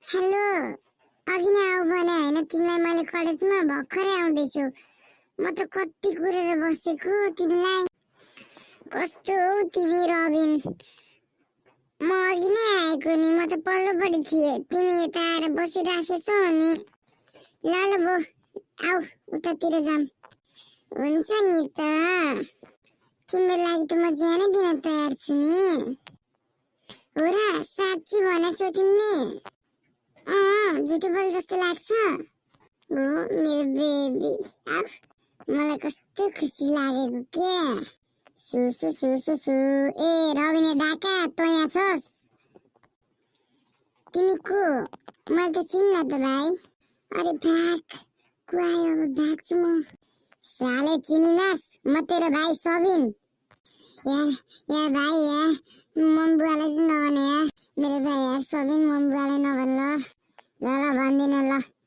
Hello. अघि नै आऊ भने हैन तिमीलाई मैले कलेजमा भर्खरै आउँदैछु। म त कति कुरेर बसेको तिमीलाई। कस्तो हौ तिमी रबिन। म अघि नै आएको नि, म त पल्लोपट्टि थिएँ, तिमी यता आएर बसिराखेछौ अनि ल ल बो आऊ उतातिर जाम। हुन्छ नि त, तिम्रो लागि त म ज्यानै दिन तयार छु नि। हो र, साँच्ची भनेछौ तिमीले? झुटो बोल जस्तो लाग्छ। हो मेरो बेबी, आऊ। मलाई कस्तो खुसी लागेको के। सु सु सु सु सु। ए रबिने डाका, तँ यहाँ छस्? तिमी को? मैले त चिन्न त भाइ। अरे भाग, को आयो अब, भाग्छु म। साले चिनिनस्, म तेरो भाइ सबिन। यार भाइ यार, मम्मी बुवालाई चाहिँ नभने यार। मेरो भाइ यार सबिन, मम्मी बुवालाई नभन ल। ल ल भन्दिनँ ल।